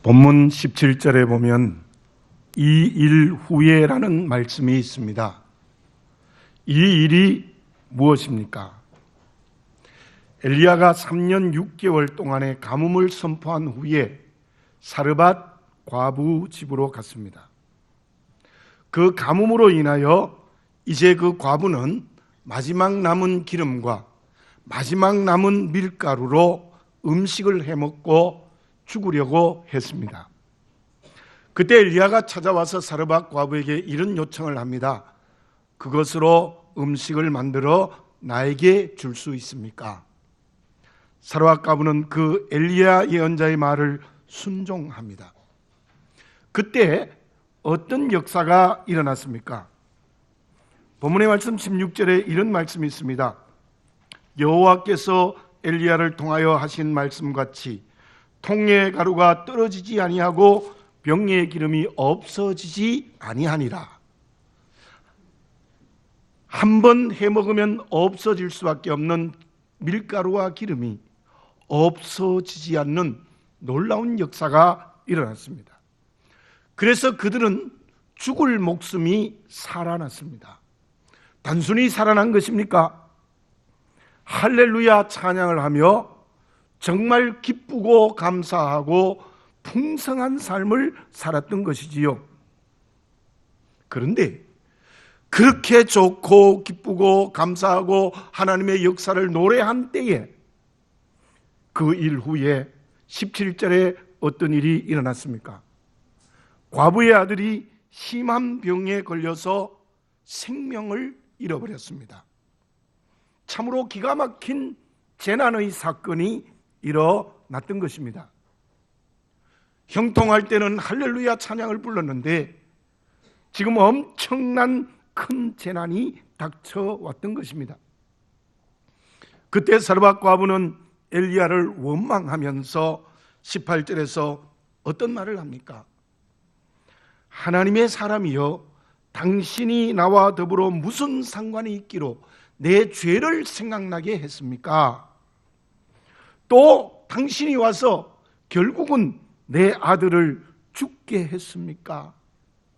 본문 17절에 보면 이 일 후에라는 말씀이 있습니다. 이 일이 무엇입니까? 엘리야가 3년 6개월 동안의 가뭄을 선포한 후에 사르밧 과부 집으로 갔습니다. 그 가뭄으로 인하여 이제 그 과부는 마지막 남은 기름과 마지막 남은 밀가루로 음식을 해먹고 죽으려고 했습니다. 그때 엘리야가 찾아와서 사르밧 과부에게 이런 요청을 합니다. 그것으로 음식을 만들어 나에게 줄 수 있습니까? 사르밧 과부는 그 엘리야 예언자의 말을 순종합니다. 그때 어떤 역사가 일어났습니까? 본문의 말씀 16절에 이런 말씀이 있습니다. 여호와께서 엘리야를 통하여 하신 말씀같이 통의 가루가 떨어지지 아니하고 병의 기름이 없어지지 아니하니라. 한 번 해먹으면 없어질 수밖에 없는 밀가루와 기름이 없어지지 않는 놀라운 역사가 일어났습니다. 그래서 그들은 죽을 목숨이 살아났습니다. 단순히 살아난 것입니까? 할렐루야 찬양을 하며 정말 기쁘고 감사하고 풍성한 삶을 살았던 것이지요. 그런데 그렇게 좋고 기쁘고 감사하고 하나님의 역사를 노래한 때에 그 일 후에 17절에 어떤 일이 일어났습니까? 과부의 아들이 심한 병에 걸려서 생명을 잃어버렸습니다. 참으로 기가 막힌 재난의 사건이 일어났던 것입니다. 형통할 때는 할렐루야 찬양을 불렀는데 지금 엄청난 큰 재난이 닥쳐왔던 것입니다. 그때 사르밧 과부는 엘리야를 원망하면서 18절에서 어떤 말을 합니까? 하나님의 사람이여, 당신이 나와 더불어 무슨 상관이 있기로 내 죄를 생각나게 했습니까? 또 당신이 와서 결국은 내 아들을 죽게 했습니까?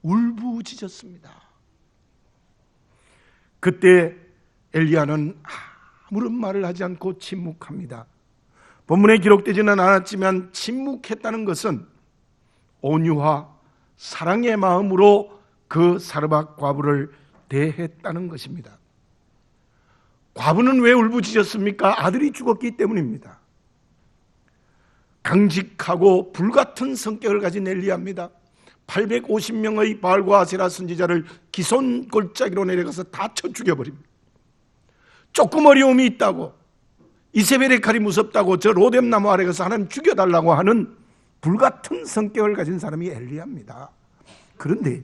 울부짖었습니다. 그때 엘리야는 아무런 말을 하지 않고 침묵합니다. 본문에 기록되지는 않았지만 침묵했다는 것은 온유와 사랑의 마음으로 그 사르밧 과부를 대했다는 것입니다. 과부는 왜 울부짖었습니까? 아들이 죽었기 때문입니다. 강직하고 불같은 성격을 가진 엘리야입니다. 850명의 바알과 아세라 선지자를 기손 골짜기로 내려가서 다 쳐 죽여버립니다. 조금 어려움이 있다고, 이세벨의 칼이 무섭다고 저 로뎀나무 아래 가서 하나님 죽여달라고 하는 불같은 성격을 가진 사람이 엘리야입니다. 그런데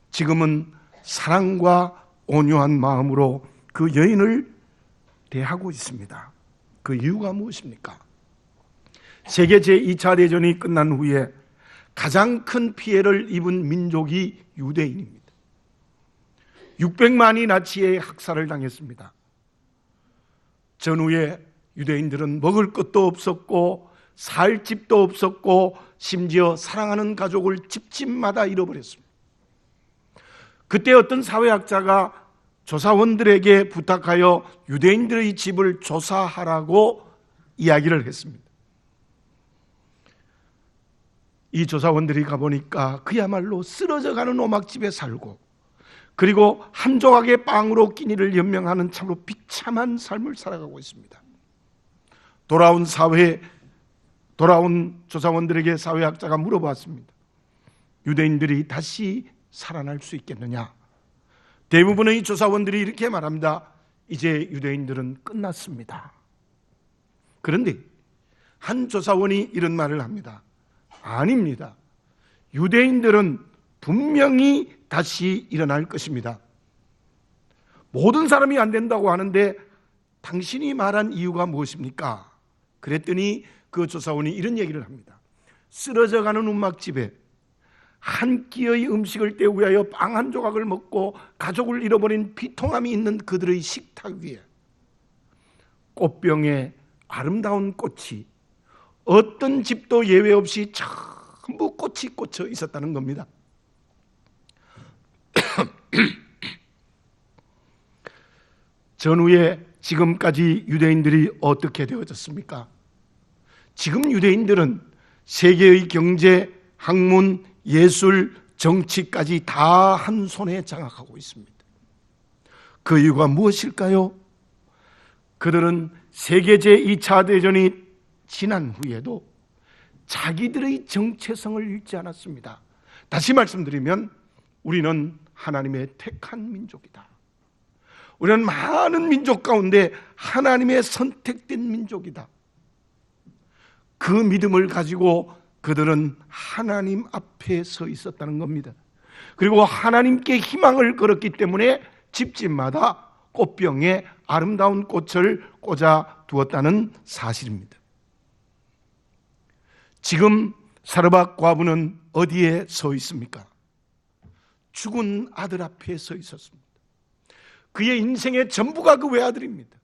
지금은 사랑과 온유한 마음으로 그 여인을 대하고 있습니다. 그 이유가 무엇입니까? 세계 제2차 대전이 끝난 후에 가장 큰 피해를 입은 민족이 유대인입니다. 600만이 나치의 학살을 당했습니다. 전후에 유대인들은 먹을 것도 없었고 살 집도 없었고 심지어 사랑하는 가족을 집집마다 잃어버렸습니다. 그때 어떤 사회학자가 조사원들에게 부탁하여 유대인들의 집을 조사하라고 이야기를 했습니다. 이 조사원들이 가보니까 그야말로 쓰러져가는 오막집에 살고, 그리고 한 조각의 빵으로 끼니를 연명하는 참으로 비참한 삶을 살아가고 있습니다. 돌아온 조사원들에게 사회학자가 물어봤습니다. 유대인들이 다시 살아날 수 있겠느냐? 대부분의 조사원들이 이렇게 말합니다. 이제 유대인들은 끝났습니다. 그런데 한 조사원이 이런 말을 합니다. 아닙니다. 유대인들은 분명히 다시 일어날 것입니다. 모든 사람이 안 된다고 하는데 당신이 말한 이유가 무엇입니까? 그랬더니 그 조사원이 이런 얘기를 합니다. 쓰러져가는 움막집에 한 끼의 음식을 때우기 위하여 빵 한 조각을 먹고 가족을 잃어버린 비통함이 있는 그들의 식탁 위에 꽃병에 아름다운 꽃이 어떤 집도 예외 없이 전부 꽃이 꽂혀 있었다는 겁니다. 전후에 지금까지 유대인들이 어떻게 되어졌습니까? 지금 유대인들은 세계의 경제, 학문, 예술, 정치까지 다 한 손에 장악하고 있습니다. 그 이유가 무엇일까요? 그들은 세계 제2차 대전이 지난 후에도 자기들의 정체성을 잃지 않았습니다. 다시 말씀드리면 우리는 하나님의 택한 민족이다. 우리는 많은 민족 가운데 하나님의 선택된 민족이다. 그 믿음을 가지고 그들은 하나님 앞에 서 있었다는 겁니다. 그리고 하나님께 희망을 걸었기 때문에 집집마다 꽃병에 아름다운 꽃을 꽂아 두었다는 사실입니다. 지금 사르밧 과부는 어디에 서 있습니까? 죽은 아들 앞에 서 있었습니다. 그의 인생의 전부가 그 외아들입니다.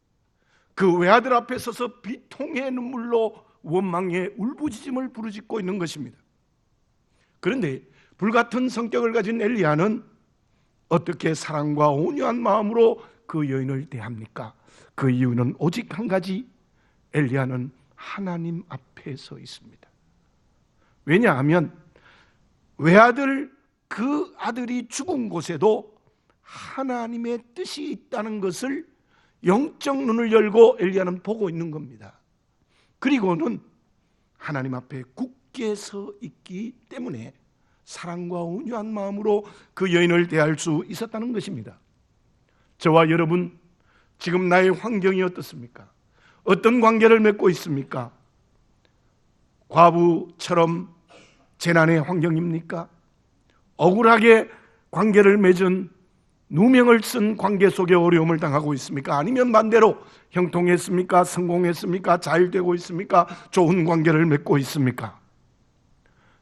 그 외아들 앞에 서서 비통의 눈물로 원망의 울부짖음을 부르짖고 있는 것입니다. 그런데 불같은 성격을 가진 엘리야는 어떻게 사랑과 온유한 마음으로 그 여인을 대합니까? 그 이유는 오직 한 가지, 엘리야는 하나님 앞에 서 있습니다. 왜냐하면 외아들, 그 아들이 죽은 곳에도 하나님의 뜻이 있다는 것을 영적 눈을 열고 엘리야는 보고 있는 겁니다. 그리고는 하나님 앞에 굳게 서 있기 때문에 사랑과 온유한 마음으로 그 여인을 대할 수 있었다는 것입니다. 저와 여러분, 지금 나의 환경이 어떻습니까? 어떤 관계를 맺고 있습니까? 과부처럼 재난의 환경입니까? 억울하게 관계를 맺은 누명을 쓴 관계 속에 어려움을 당하고 있습니까? 아니면 반대로 형통했습니까? 성공했습니까? 잘 되고 있습니까? 좋은 관계를 맺고 있습니까?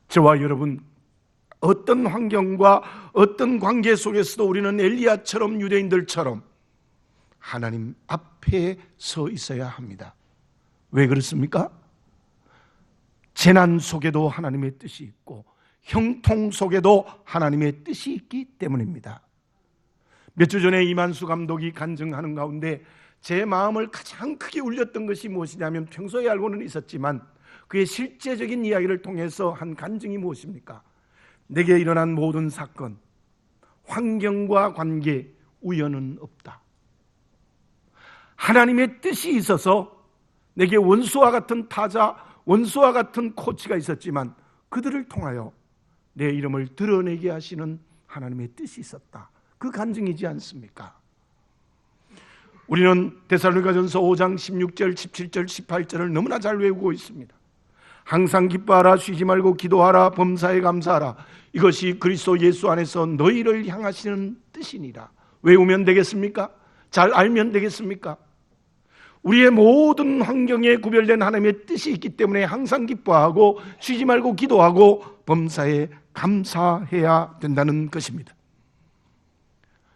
저와 여러분, 어떤 환경과 어떤 관계 속에서도 우리는 엘리야처럼 유대인들처럼 하나님 앞에 서 있어야 합니다. 왜 그렇습니까? 재난 속에도 하나님의 뜻이 있고 형통 속에도 하나님의 뜻이 있기 때문입니다. 몇 주 전에 이만수 감독이 간증하는 가운데 제 마음을 가장 크게 울렸던 것이 무엇이냐면, 평소에 알고는 있었지만 그의 실제적인 이야기를 통해서 한 간증이 무엇입니까? 내게 일어난 모든 사건, 환경과 관계, 우연은 없다. 하나님의 뜻이 있어서 내게 원수와 같은 타자, 원수와 같은 코치가 있었지만 그들을 통하여 내 이름을 드러내게 하시는 하나님의 뜻이 있었다. 그 간증이지 않습니까? 우리는 데살로니가전서 5장 16절, 17절, 18절을 너무나 잘 외우고 있습니다. 항상 기뻐하라, 쉬지 말고 기도하라, 범사에 감사하라. 이것이 그리스도 예수 안에서 너희를 향하시는 뜻이니라. 외우면 되겠습니까? 잘 알면 되겠습니까? 우리의 모든 환경에 구별된 하나님의 뜻이 있기 때문에 항상 기뻐하고 쉬지 말고 기도하고 범사에 감사해야 된다는 것입니다.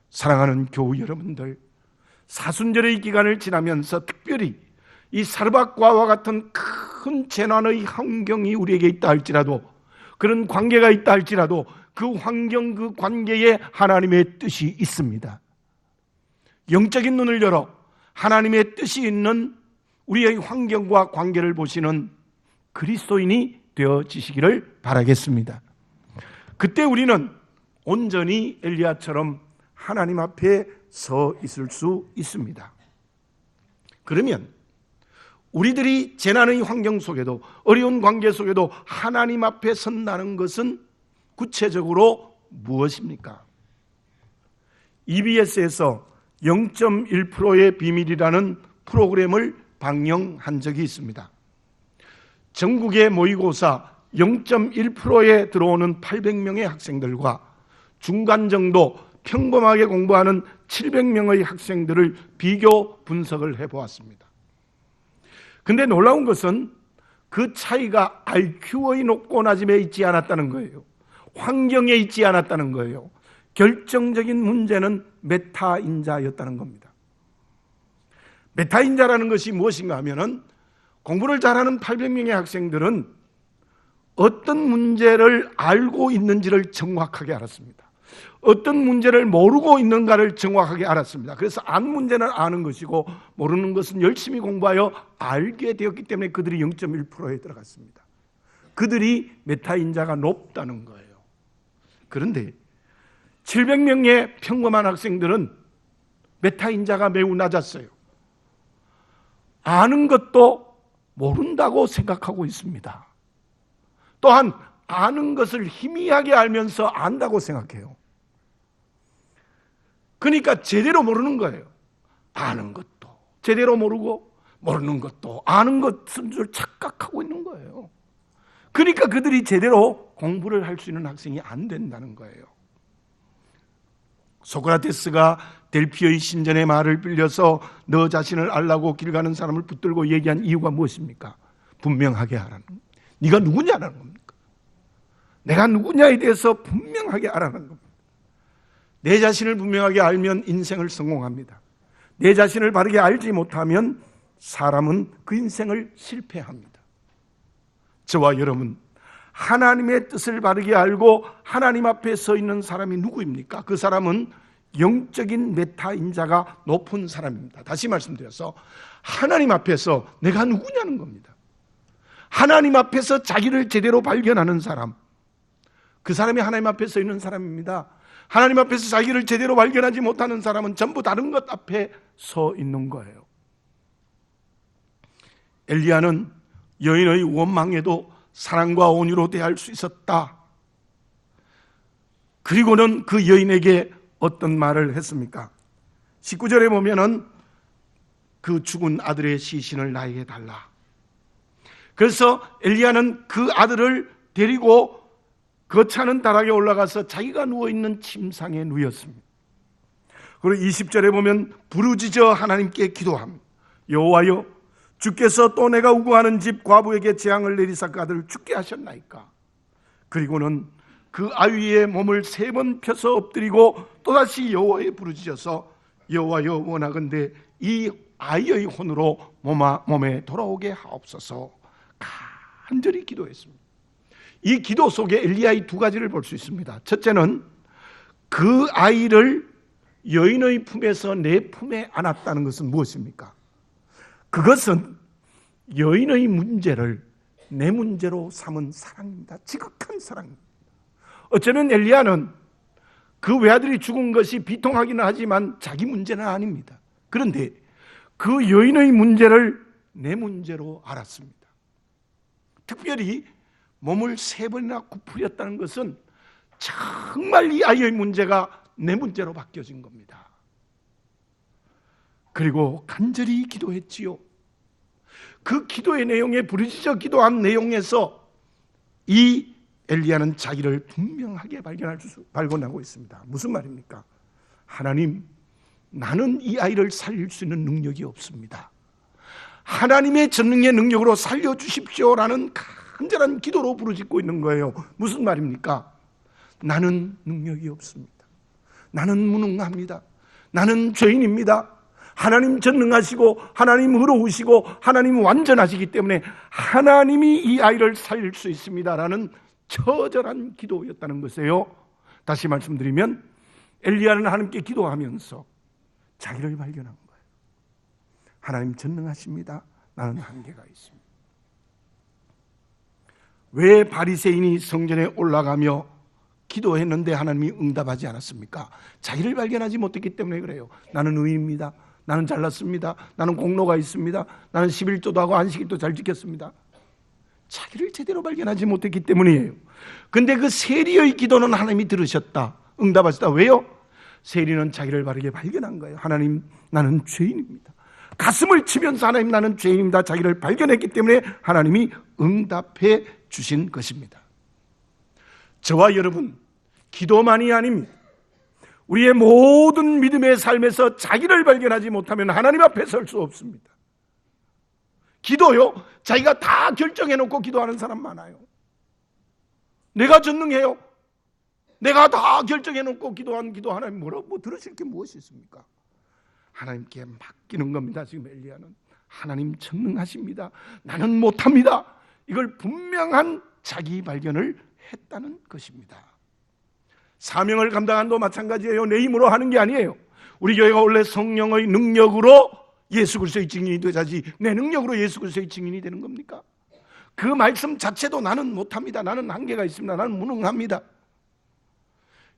사랑하는 교우 여러분들, 사순절의 기간을 지나면서 특별히 이 사르밧과와 같은 큰 재난의 환경이 우리에게 있다 할지라도, 그런 관계가 있다 할지라도 그 환경, 그 관계에 하나님의 뜻이 있습니다. 영적인 눈을 열어 하나님의 뜻이 있는 우리의 환경과 관계를 보시는 그리스도인이 되어지시기를 바라겠습니다. 그때 우리는 온전히 엘리야처럼 하나님 앞에 서 있을 수 있습니다. 그러면 우리들이 재난의 환경 속에도, 어려운 관계 속에도 하나님 앞에 선다는 것은 구체적으로 무엇입니까? EBS에서 0.1%의 비밀이라는 프로그램을 방영한 적이 있습니다. 전국의 모의고사 0.1%에 들어오는 800명의 학생들과 중간 정도 평범하게 공부하는 700명의 학생들을 비교 분석을 해보았습니다. 그런데 놀라운 것은 그 차이가 IQ의 높고 낮음에 있지 않았다는 거예요. 환경에 있지 않았다는 거예요. 결정적인 문제는 메타인자였다는 겁니다. 메타인자라는 것이 무엇인가 하면은, 공부를 잘하는 800명의 학생들은 어떤 문제를 알고 있는지를 정확하게 알았습니다. 어떤 문제를 모르고 있는가를 정확하게 알았습니다. 그래서 안 문제는 아는 것이고 모르는 것은 열심히 공부하여 알게 되었기 때문에 그들이 0.1%에 들어갔습니다. 그들이 메타인자가 높다는 거예요. 그런데 700명의 평범한 학생들은 메타인자가 매우 낮았어요. 아는 것도 모른다고 생각하고 있습니다. 또한 아는 것을 희미하게 알면서 안다고 생각해요. 그러니까 제대로 모르는 거예요. 아는 것도 제대로 모르고 모르는 것도 아는 것인 줄 착각하고 있는 거예요. 그러니까 그들이 제대로 공부를 할 수 있는 학생이 안 된다는 거예요. 소크라테스가 델피의 신전의 말을 빌려서 너 자신을 알라고 길 가는 사람을 붙들고 얘기한 이유가 무엇입니까? 분명하게 하라는 겁니다. 네가 누구냐라는 겁니까? 내가 누구냐에 대해서 분명하게 알아라는 겁니다. 내 자신을 분명하게 알면 인생을 성공합니다. 내 자신을 바르게 알지 못하면 사람은 그 인생을 실패합니다. 저와 여러분, 하나님의 뜻을 바르게 알고 하나님 앞에 서 있는 사람이 누구입니까? 그 사람은 영적인 메타인자가 높은 사람입니다. 다시 말씀드려서 하나님 앞에서 내가 누구냐는 겁니다. 하나님 앞에서 자기를 제대로 발견하는 사람, 그 사람이 하나님 앞에 서 있는 사람입니다. 하나님 앞에서 자기를 제대로 발견하지 못하는 사람은 전부 다른 것 앞에 서 있는 거예요. 엘리야는 여인의 원망에도 사랑과 온유로 대할 수 있었다. 그리고는 그 여인에게 어떤 말을 했습니까? 19절에 보면은 그 죽은 아들의 시신을 나에게 달라. 그래서 엘리야는 그 아들을 데리고 거차는 다락에 올라가서 자기가 누워있는 침상에 누웠습니다. 그리고 20절에 보면 부르짖어 하나님께 기도합니다. 여호와여, 주께서 또 내가 우고하는 집 과부에게 재앙을 내리사 그 아들을 죽게 하셨나이까. 그리고는 그 아위의 몸을 3번 펴서 엎드리고 또다시 여호와에 부르짖어서 여호와여, 원하건대 이 아이의 혼으로 몸에 돌아오게 하옵소서 간절히 기도했습니다. 이 기도 속에 엘리야의 2가지를 볼 수 있습니다. 첫째는 그 아이를 여인의 품에서 내 품에 안았다는 것은 무엇입니까? 그것은 여인의 문제를 내 문제로 삼은 사랑입니다. 지극한 사랑입니다. 어쩌면 엘리야는 그 외아들이 죽은 것이 비통하기는 하지만 자기 문제는 아닙니다. 그런데 그 여인의 문제를 내 문제로 알았습니다. 특별히 몸을 3번이나 굽으렸다는 것은 정말 이 아이의 문제가 내 문제로 바뀌어진 겁니다. 그리고 간절히 기도했지요. 그 기도의 내용에 부르짖어 기도한 내용에서 이 엘리야는 자기를 분명하게 발견하고 있습니다. 무슨 말입니까? 하나님, 나는 이 아이를 살릴 수 있는 능력이 없습니다. 하나님의 전능의 능력으로 살려주십시오라는 간절한 기도로 부르짖고 있는 거예요. 무슨 말입니까? 나는 능력이 없습니다. 나는 무능합니다. 나는 죄인입니다. 하나님 전능하시고 하나님 의로우시고 하나님 완전하시기 때문에 하나님이 이 아이를 살릴 수 있습니다라는 처절한 기도였다는 것이에요. 다시 말씀드리면 엘리야는 하나님께 기도하면서 자기를 발견한 거예요. 하나님 전능하십니다. 나는 한계가 있습니다. 왜 바리새인이 성전에 올라가며 기도했는데 하나님이 응답하지 않았습니까? 자기를 발견하지 못했기 때문에 그래요. 나는 의인입니다. 나는 잘났습니다. 나는 공로가 있습니다. 나는 11조도 하고 안식일도 잘 지켰습니다. 자기를 제대로 발견하지 못했기 때문이에요. 근데 그 세리의 기도는 하나님이 들으셨다. 응답하셨다. 왜요? 세리는 자기를 바르게 발견한 거예요. 하나님, 나는 죄인입니다. 가슴을 치면서 하나님, 나는 죄인입니다. 자기를 발견했기 때문에 하나님이 응답해 주신 것입니다. 저와 여러분, 기도만이 아닙니다. 우리의 모든 믿음의 삶에서 자기를 발견하지 못하면 하나님 앞에 설 수 없습니다. 기도요, 자기가 다 결정해놓고 기도하는 사람 많아요. 내가 전능해요. 내가 다 결정해놓고 기도한 기도 하나님 뭐라고 들으실 게 무엇이 있습니까? 하나님께 맡기는 겁니다. 지금 엘리야는 하나님 전능하십니다. 나는 못합니다. 이걸 분명한 자기 발견을 했다는 것입니다. 사명을 감당한도 마찬가지예요. 내 힘으로 하는 게 아니에요. 우리 교회가 원래 성령의 능력으로 예수 그리스도의 증인이 되자지 내 능력으로 예수 그리스도의 증인이 되는 겁니까? 그 말씀 자체도 나는 못합니다. 나는 한계가 있습니다. 나는 무능합니다.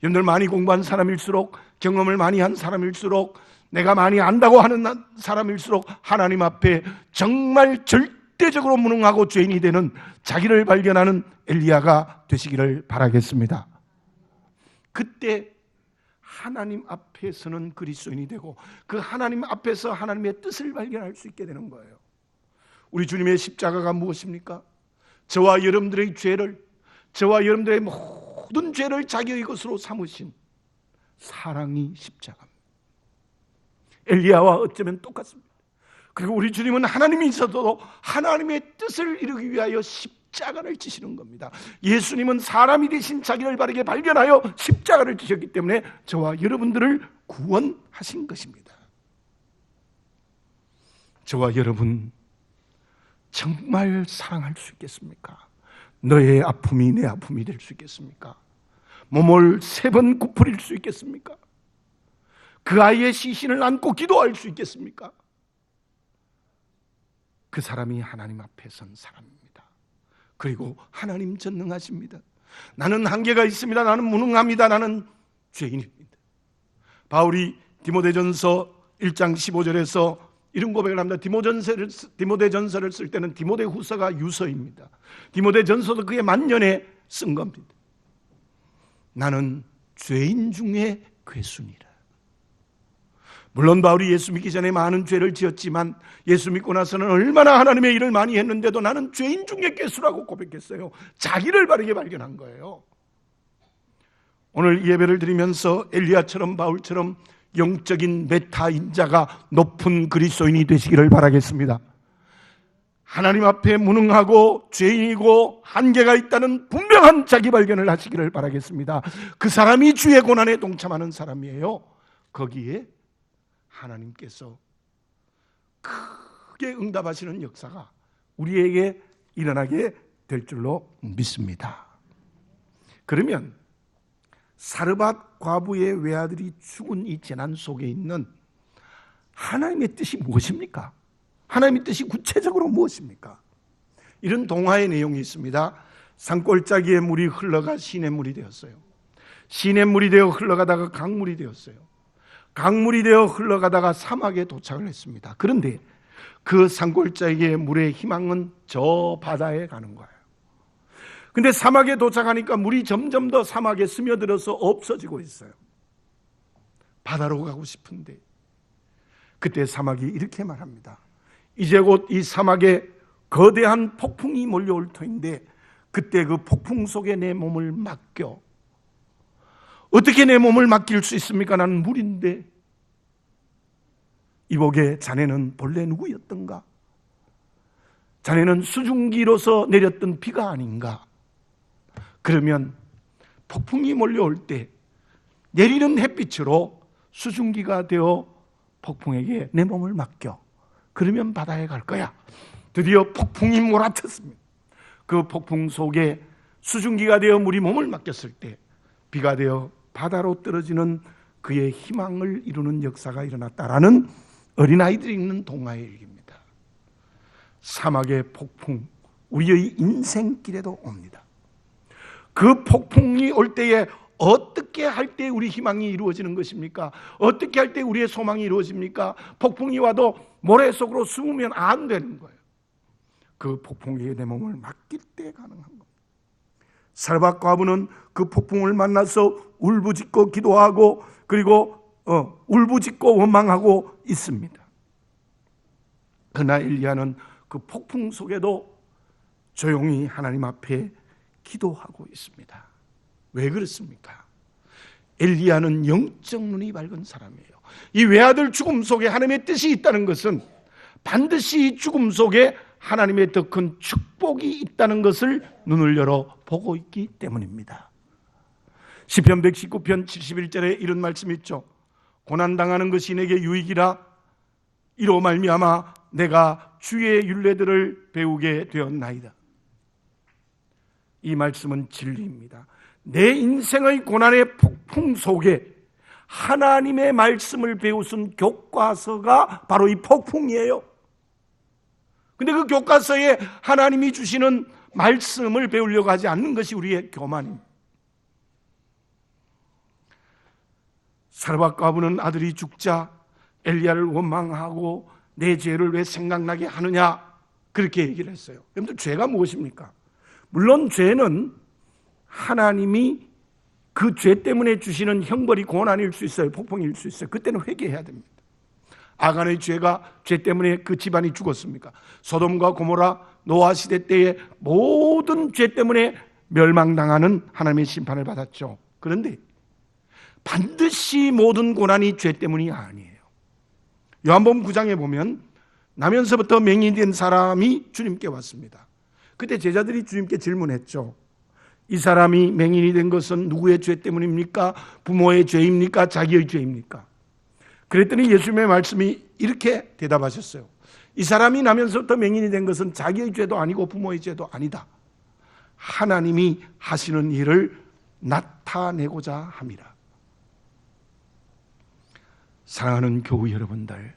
여러분들 많이 공부한 사람일수록, 경험을 많이 한 사람일수록, 내가 많이 안다고 하는 사람일수록 하나님 앞에 정말 절대적으로 무능하고 죄인이 되는 자기를 발견하는 엘리야가 되시기를 바라겠습니다. 그때 하나님 앞에서는 그리스도인이 되고 그 하나님 앞에서 하나님의 뜻을 발견할 수 있게 되는 거예요. 우리 주님의 십자가가 무엇입니까? 저와 여러분들의 죄를, 저와 여러분들의 모든 죄를 자기의 것으로 삼으신 사랑이 십자가입니다. 엘리야와 어쩌면 똑같습니다. 그리고 우리 주님은 하나님이 있어도 하나님의 뜻을 이루기 위하여 십자가를 지시는 겁니다. 예수님은 사람이 되신 자기를 바르게 발견하여 십자가를 지셨기 때문에 저와 여러분들을 구원하신 것입니다. 저와 여러분 정말 사랑할 수 있겠습니까? 너의 아픔이 내 아픔이 될 수 있겠습니까? 몸을 3번 구부릴 수 있겠습니까? 그 아이의 시신을 안고 기도할 수 있겠습니까? 그 사람이 하나님 앞에 선 사람입니다. 그리고 하나님 전능하십니다. 나는 한계가 있습니다. 나는 무능합니다. 나는 죄인입니다. 바울이 디모데전서 1장 15절에서 이런 고백을 합니다. 디모데전서를 쓸 때는 디모데후서가 유서입니다. 디모데전서도 그의 만년에 쓴 겁니다. 나는 죄인 중에 괴순이라. 물론 바울이 예수 믿기 전에 많은 죄를 지었지만 예수 믿고 나서는 얼마나 하나님의 일을 많이 했는데도 나는 죄인 중에 괴수라고 고백했어요. 자기를 바르게 발견한 거예요. 오늘 예배를 드리면서 엘리야처럼 바울처럼 영적인 메타인자가 높은 그리스도인이 되시기를 바라겠습니다. 하나님 앞에 무능하고 죄인이고 한계가 있다는 분명한 자기 발견을 하시기를 바라겠습니다. 그 사람이 주의 고난에 동참하는 사람이에요. 거기에 하나님께서 크게 응답하시는 역사가 우리에게 일어나게 될 줄로 믿습니다. 그러면 사르밧 과부의 외아들이 죽은 이 재난 속에 있는 하나님의 뜻이 무엇입니까? 하나님의 뜻이 구체적으로 무엇입니까? 이런 동화의 내용이 있습니다. 산골짜기에 물이 흘러가 시냇물이 되었어요. 시냇물이 되어 흘러가다가 강물이 되었어요. 강물이 되어 흘러가다가 사막에 도착을 했습니다. 그런데 그 산골짜기의 물의 희망은 저 바다에 가는 거예요. 근데 사막에 도착하니까 물이 점점 더 사막에 스며들어서 없어지고 있어요. 바다로 가고 싶은데 그때 사막이 이렇게 말합니다. 이제 곧 이 사막에 거대한 폭풍이 몰려올 터인데 그때 그 폭풍 속에 내 몸을 맡겨. 어떻게 내 몸을 맡길 수 있습니까? 나는 물인데. 이복에 자네는 본래 누구였던가? 자네는 수증기로서 내렸던 비가 아닌가? 그러면 폭풍이 몰려올 때 내리는 햇빛으로 수증기가 되어 폭풍에게 내 몸을 맡겨. 그러면 바다에 갈 거야. 드디어 폭풍이 몰아쳤습니다. 그 폭풍 속에 수증기가 되어 물이 몸을 맡겼을 때 비가 되어 바다로 떨어지는 그의 희망을 이루는 역사가 일어났다라는 어린아이들이 읽는 동화의 얘기입니다. 사막의 폭풍, 우리의 인생길에도 옵니다. 그 폭풍이 올 때에 어떻게 할 때 우리 희망이 이루어지는 것입니까? 어떻게 할 때 우리의 소망이 이루어집니까? 폭풍이 와도 모래 속으로 숨으면 안 되는 거예요. 그 폭풍에 내 몸을 맡길 때 가능한 겁니다. 사르밧 과부는 그 폭풍을 만나서 울부짖고 기도하고 그리고 울부짖고 원망하고 있습니다. 그러나 엘리야는 그 폭풍 속에도 조용히 하나님 앞에 기도하고 있습니다. 왜 그렇습니까? 엘리야는 영적 눈이 밝은 사람이에요. 이 외아들 죽음 속에 하나님의 뜻이 있다는 것은 반드시 죽음 속에 하나님의 더 큰 축복이 있다는 것을 눈을 열어 보고 있기 때문입니다. 시편 119편 71절에 이런 말씀이 있죠. 고난당하는 것이 내게 유익이라 이로 말미암아 내가 주의 율례들을 배우게 되었나이다. 이 말씀은 진리입니다. 내 인생의 고난의 폭풍 속에 하나님의 말씀을 배우신 교과서가 바로 이 폭풍이에요. 근데 그 교과서에 하나님이 주시는 말씀을 배우려고 하지 않는 것이 우리의 교만입니다. 사르밧 과부는 아들이 죽자 엘리야를 원망하고 내 죄를 왜 생각나게 하느냐 그렇게 얘기를 했어요. 여러분들 죄가 무엇입니까? 물론 죄는 하나님이 그 죄 때문에 주시는 형벌이 고난일 수 있어요. 폭풍일 수 있어요. 그때는 회개해야 됩니다. 아간의 죄 때문에 그 집안이 죽었습니까? 소돔과 고모라 노아 시대 때의 모든 죄 때문에 멸망당하는 하나님의 심판을 받았죠. 그런데 반드시 모든 고난이 죄 때문이 아니에요. 요한복음 9장에 보면 나면서부터 맹인이 된 사람이 주님께 왔습니다. 그때 제자들이 주님께 질문했죠. 이 사람이 맹인이 된 것은 누구의 죄 때문입니까? 부모의 죄입니까? 자기의 죄입니까? 그랬더니 예수님의 말씀이 이렇게 대답하셨어요. 이 사람이 나면서부터 맹인이 된 것은 자기의 죄도 아니고 부모의 죄도 아니다. 하나님이 하시는 일을 나타내고자 함이라. 사랑하는 교우 여러분들,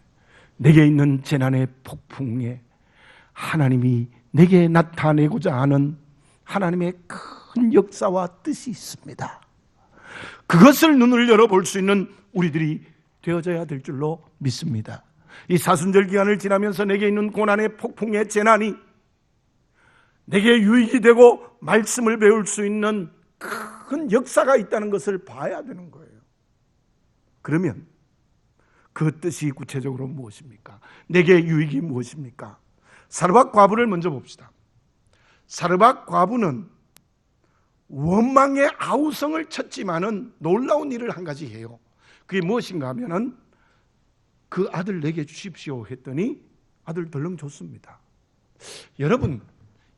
내게 있는 재난의 폭풍에 하나님이 내게 나타내고자 하는 하나님의 큰 역사와 뜻이 있습니다. 그것을 눈을 열어볼 수 있는 우리들이 되어져야 될 줄로 믿습니다. 이 사순절 기간을 지나면서 내게 있는 고난의 폭풍의 재난이 내게 유익이 되고 말씀을 배울 수 있는 큰 역사가 있다는 것을 봐야 되는 거예요. 그러면 그 뜻이 구체적으로 무엇입니까? 내게 유익이 무엇입니까? 사르밧 과부를 먼저 봅시다. 사르밧 과부는 원망의 아우성을 쳤지만은 놀라운 일을 한 가지 해요. 그게 무엇인가 하면은 그 아들 내게 주십시오 했더니 아들 덜렁 줬습니다. 여러분,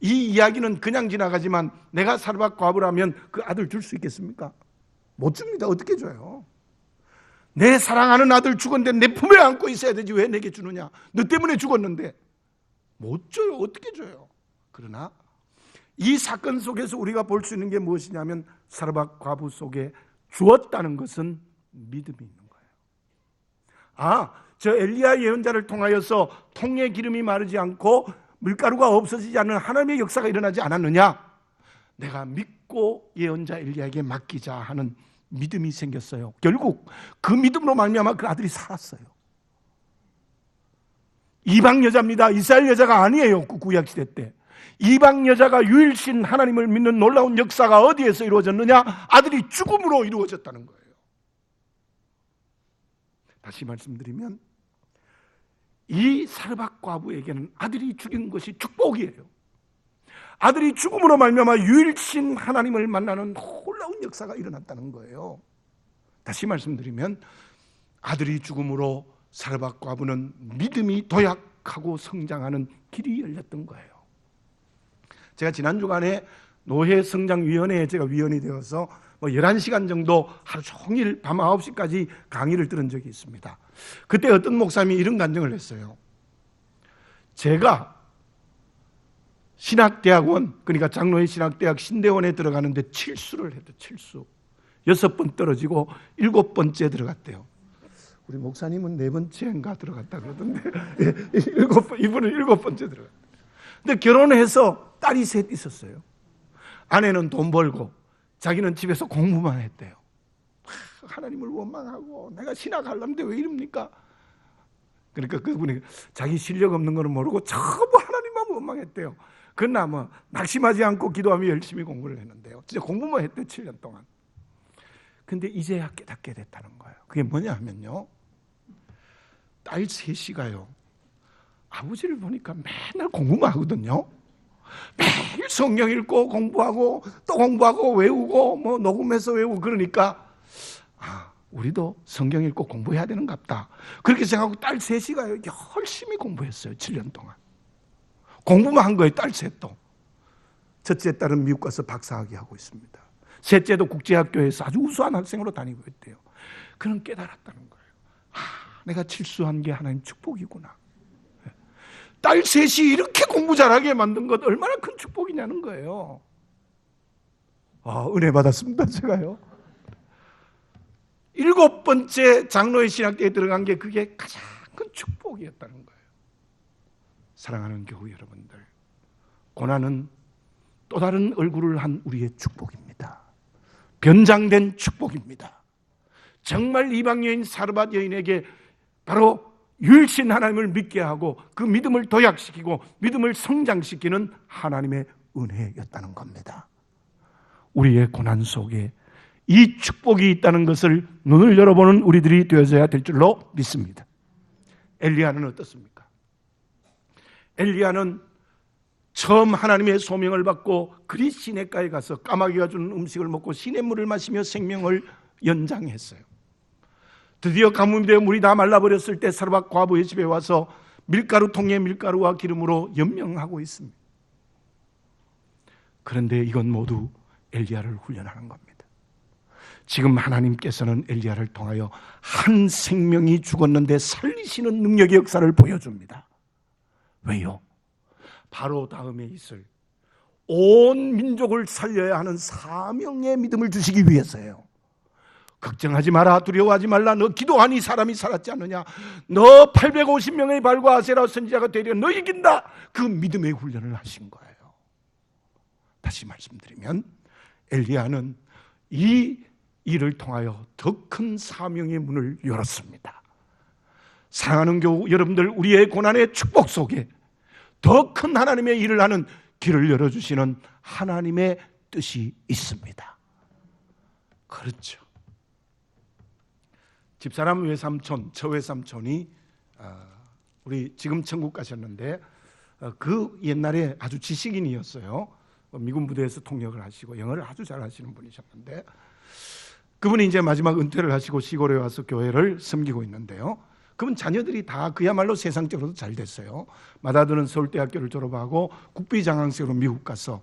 이 이야기는 그냥 지나가지만 내가 사르밧 과부라면 그 아들 줄 수 있겠습니까? 못 줍니다. 어떻게 줘요? 내 사랑하는 아들 죽었는데 내 품에 안고 있어야 되지 왜 내게 주느냐? 너 때문에 죽었는데 못 줘요. 어떻게 줘요? 그러나 이 사건 속에서 우리가 볼 수 있는 게 무엇이냐면 사르밧 과부 속에 주었다는 것은 믿음이 있는 거예요. 저 엘리야 예언자를 통하여서 통에 기름이 마르지 않고 밀가루가 없어지지 않는 하나님의 역사가 일어나지 않았느냐? 내가 믿고 예언자 엘리야에게 맡기자 하는 믿음이 생겼어요. 결국 그 믿음으로 말미암아 그 아들이 살았어요. 이방 여자입니다. 이스라엘 여자가 아니에요. 구약 시대 때 이방 여자가 유일신 하나님을 믿는 놀라운 역사가 어디에서 이루어졌느냐? 아들이 죽음으로 이루어졌다는 거예요. 다시 말씀드리면 이 사르밧 과부에게는 아들이 죽인 것이 축복이에요. 아들이 죽음으로 말미암아 유일신 하나님을 만나는 놀라운 역사가 일어났다는 거예요. 다시 말씀드리면 아들이 죽음으로 사르밧 과부는 믿음이 도약하고 성장하는 길이 열렸던 거예요. 제가 지난 주간에 노회 성장위원회에 제가 위원이 되어서 11시간 정도 하루 종일 밤 9시까지 강의를 들은 적이 있습니다. 그때 어떤 목사님이 이런 간증을 했어요. 제가 신학대학원, 그러니까 장로회 신학대학 신대원에 들어가는데 칠수를 해도 칠수 6번 떨어지고 7번째 들어갔대요. 우리 목사님은 4번째인가 들어갔다 그러던데 이분은 7번째 들어갔대요. 근데 결혼해서 딸이 셋 있었어요. 아내는 돈 벌고 자기는 집에서 공부만 했대요. 하나님을 원망하고 내가 신학하려는데 왜 이럽니까? 그러니까 그분이 자기 실력 없는 거는 모르고 전부 하나님만 원망했대요. 그러나 낙심하지 않고 기도하며 열심히 공부를 했는데요. 진짜 공부만 했대요. 7년 동안. 근데 이제야 깨닫게 됐다는 거예요. 그게 뭐냐 하면요, 딸 셋이가요 아버지를 보니까 맨날 공부만 하거든요. 매일 성경 읽고 공부하고 또 공부하고 외우고 녹음해서 외우고 그러니까 우리도 성경 읽고 공부해야 되는갑다 그렇게 생각하고 딸 셋이가 열심히 공부했어요. 7년 동안 공부만 한 거예요. 딸 셋도. 첫째 딸은 미국 가서 박사학위 하고 있습니다. 셋째도 국제학교에서 아주 우수한 학생으로 다니고 있대요. 그는 깨달았다는 거예요. 내가 칠수한 게 하나님 축복이구나. 딸 셋이 이렇게 공부 잘하게 만든 것 얼마나 큰 축복이냐는 거예요. 은혜 받았습니다, 제가요. 7번째 장로의 신학대에 들어간 게 그게 가장 큰 축복이었다는 거예요. 사랑하는 교우 여러분들, 고난은 또 다른 얼굴을 한 우리의 축복입니다. 변장된 축복입니다. 정말 이방 여인 사르밧 여인에게 바로 유일신 하나님을 믿게 하고 그 믿음을 도약시키고 믿음을 성장시키는 하나님의 은혜였다는 겁니다. 우리의 고난 속에 이 축복이 있다는 것을 눈을 열어보는 우리들이 되어져야 될 줄로 믿습니다. 엘리야는 어떻습니까? 엘리야는 처음 하나님의 소명을 받고 그리 시냇가에 가서 까마귀가 주는 음식을 먹고 시냇물을 마시며 생명을 연장했어요. 드디어 가뭄이 되어 물이 다 말라버렸을 때 사르밧 과부의 집에 와서 밀가루 통에 밀가루와 기름으로 연명하고 있습니다. 그런데 이건 모두 엘리야를 훈련하는 겁니다. 지금 하나님께서는 엘리야를 통하여 한 생명이 죽었는데 살리시는 능력의 역사를 보여줍니다. 왜요? 바로 다음에 있을 온 민족을 살려야 하는 사명의 믿음을 주시기 위해서예요. 걱정하지 마라, 두려워하지 말라, 너 기도하니 사람이 살았지 않느냐, 너 850명의 발과 아세라 선지자가 되려 너 이긴다, 그 믿음의 훈련을 하신 거예요. 다시 말씀드리면 엘리야는 이 일을 통하여 더 큰 사명의 문을 열었습니다. 사랑하는 교우 여러분들, 우리의 고난의 축복 속에 더 큰 하나님의 일을 하는 길을 열어주시는 하나님의 뜻이 있습니다. 그렇죠. 집사람 외삼촌, 저 외삼촌이 우리 지금 천국 가셨는데 그 옛날에 아주 지식인이었어요. 미군 부대에서 통역을 하시고 영어를 아주 잘하시는 분이셨는데 그분이 이제 마지막 은퇴를 하시고 시골에 와서 교회를 섬기고 있는데요. 그분 자녀들이 다 그야말로 세상적으로도 잘 됐어요. 맏아들은 서울대학교를 졸업하고 국비장학생으로 미국 가서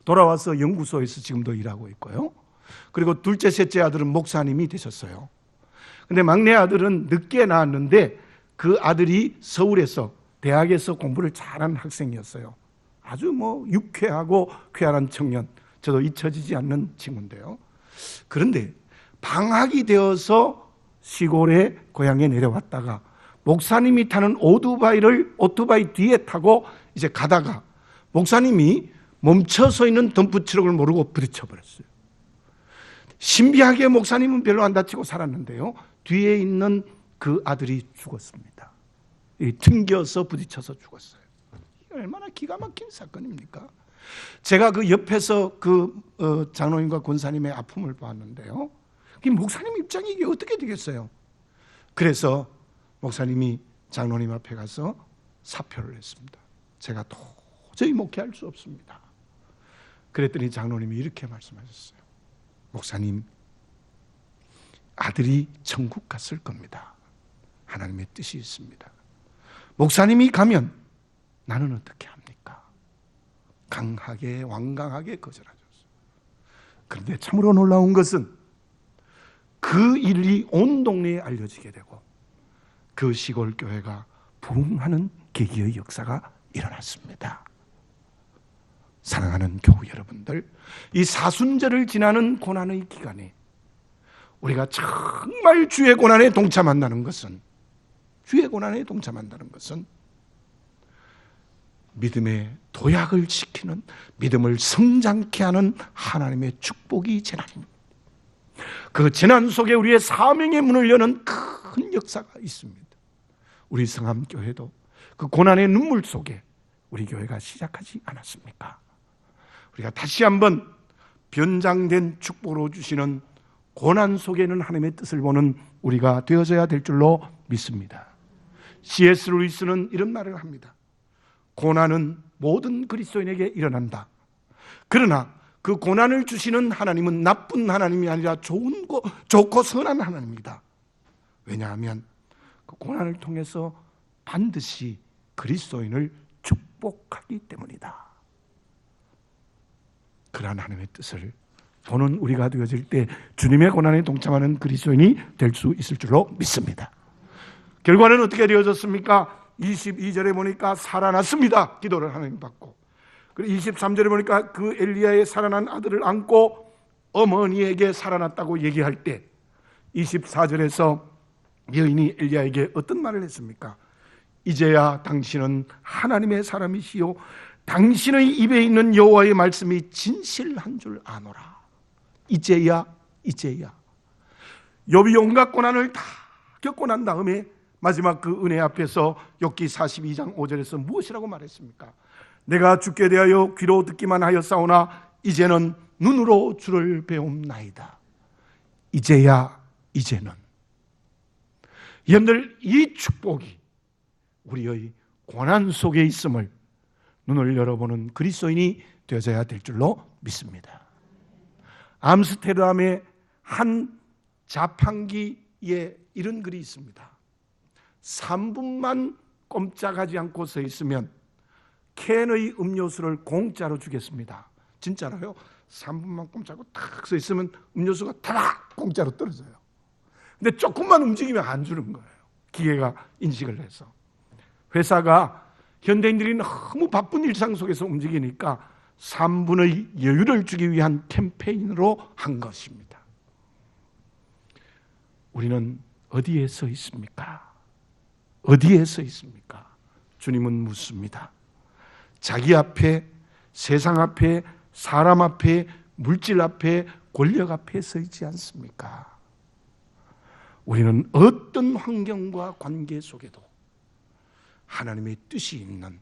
돌아와서 연구소에서 지금도 일하고 있고요. 그리고 둘째, 셋째 아들은 목사님이 되셨어요. 근데 막내 아들은 늦게 낳았는데 그 아들이 서울에서 대학에서 공부를 잘한 학생이었어요. 아주 유쾌하고 쾌활한 청년, 저도 잊혀지지 않는 친구인데요. 그런데 방학이 되어서 시골에 고향에 내려왔다가 목사님이 타는 오토바이 뒤에 타고 이제 가다가 목사님이 멈춰 서 있는 덤프 트럭을 모르고 부딪혀 버렸어요. 신비하게 목사님은 별로 안 다치고 살았는데요, 뒤에 있는 그 아들이 죽었습니다. 튕겨서 부딪혀서 죽었어요. 얼마나 기가 막힌 사건입니까? 제가 그 옆에서 장로님과 권사님의 아픔을 보았는데요, 목사님 입장이 이게 어떻게 되겠어요? 그래서 목사님이 장로님 앞에 가서 사표를 했습니다. 제가 도저히 목회할 수 없습니다. 그랬더니 장로님이 이렇게 말씀하셨어요. 목사님, 아들이 천국 갔을 겁니다. 하나님의 뜻이 있습니다. 목사님이 가면 나는 어떻게 합니까? 강하게 완강하게 거절하셨어요. 그런데 참으로 놀라운 것은 그 일이 온 동네에 알려지게 되고 그 시골 교회가 부흥하는 계기의 역사가 일어났습니다. 사랑하는 교우 여러분들, 이 사순절을 지나는 고난의 기간에 우리가 정말 주의 고난에 동참한다는 것은 믿음의 도약을 시키는, 믿음을 성장케 하는 하나님의 축복이 재난입니다. 그 재난 속에 우리의 사명의 문을 여는 큰 역사가 있습니다. 우리 성함교회도 그 고난의 눈물 속에 우리 교회가 시작하지 않았습니까? 우리가 다시 한번 변장된 축복으로 주시는 고난 속에는 하나님의 뜻을 보는 우리가 되어져야 될 줄로 믿습니다. C.S. 루이스는 이런 말을 합니다. 고난은 모든 그리스도인에게 일어난다. 그러나 그 고난을 주시는 하나님은 나쁜 하나님이 아니라 좋고 선한 하나님입니다. 왜냐하면 그 고난을 통해서 반드시 그리스도인을 축복하기 때문이다. 그러한 하나님의 뜻을 보는 우리가 되어질 때 주님의 고난에 동참하는 그리스도인이 될 수 있을 줄로 믿습니다. 결과는 어떻게 되어졌습니까? 22절에 보니까 살아났습니다. 기도를 하나님 받고. 그리고 23절에 보니까 그 엘리야의 살아난 아들을 안고 어머니에게 살아났다고 얘기할 때 24절에서 여인이 엘리야에게 어떤 말을 했습니까? 이제야 당신은 하나님의 사람이시요 당신의 입에 있는 여호와의 말씀이 진실한 줄 아노라. 이제야 욥이 온갖 고난을 다 겪고 난 다음에 마지막 그 은혜 앞에서 욥기 42장 5절에서 무엇이라고 말했습니까? 내가 주께 대하여 귀로 듣기만 하였사오나 이제는 눈으로 주를 배움나이다. 이제는 여러분들, 이 축복이 우리의 고난 속에 있음을 눈을 열어보는 그리스도인이 되어져야 될 줄로 믿습니다. 암스테르담의 한 자판기에 이런 글이 있습니다. 3분만 꼼짝하지 않고 서 있으면 캔의 음료수를 공짜로 주겠습니다. 진짜로요. 3분만 꼼짝하고 탁 서 있으면 음료수가 타닥 공짜로 떨어져요. 근데 조금만 움직이면 안 주는 거예요. 기계가 인식을 해서. 회사가 현대인들이 너무 바쁜 일상 속에서 움직이니까 3분의 여유를 주기 위한 캠페인으로 한 것입니다. 우리는 어디에 서 있습니까? 어디에 서 있습니까? 주님은 묻습니다. 자기 앞에, 세상 앞에, 사람 앞에, 물질 앞에, 권력 앞에 서 있지 않습니까? 우리는 어떤 환경과 관계 속에도 하나님의 뜻이 있는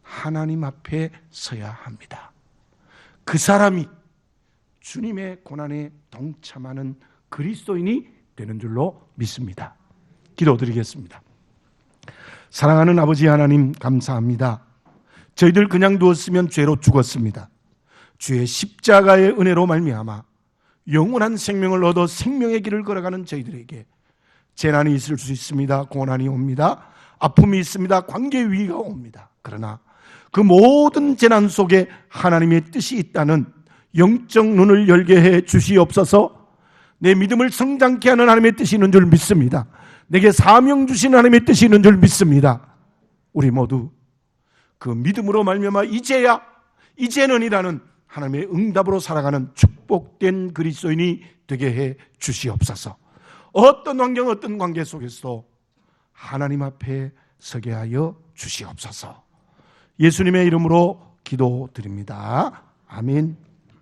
하나님 앞에 서야 합니다. 그 사람이 주님의 고난에 동참하는 그리스도인이 되는 줄로 믿습니다. 기도드리겠습니다. 사랑하는 아버지 하나님, 감사합니다. 저희들 그냥 두었으면 죄로 죽었습니다. 주의 십자가의 은혜로 말미암아 영원한 생명을 얻어 생명의 길을 걸어가는 저희들에게 재난이 있을 수 있습니다. 고난이 옵니다. 아픔이 있습니다. 관계 위기가 옵니다. 그러나 그 모든 재난 속에 하나님의 뜻이 있다는 영적 눈을 열게 해 주시옵소서. 내 믿음을 성장케 하는 하나님의 뜻이 있는 줄 믿습니다. 내게 사명 주신 하나님의 뜻이 있는 줄 믿습니다. 우리 모두 그 믿음으로 말미암아 이제는이라는 하나님의 응답으로 살아가는 축복된 그리스도인이 되게 해 주시옵소서. 어떤 환경, 어떤 관계 속에서도 하나님 앞에 서게 하여 주시옵소서. 예수님의 이름으로 기도드립니다. 아멘.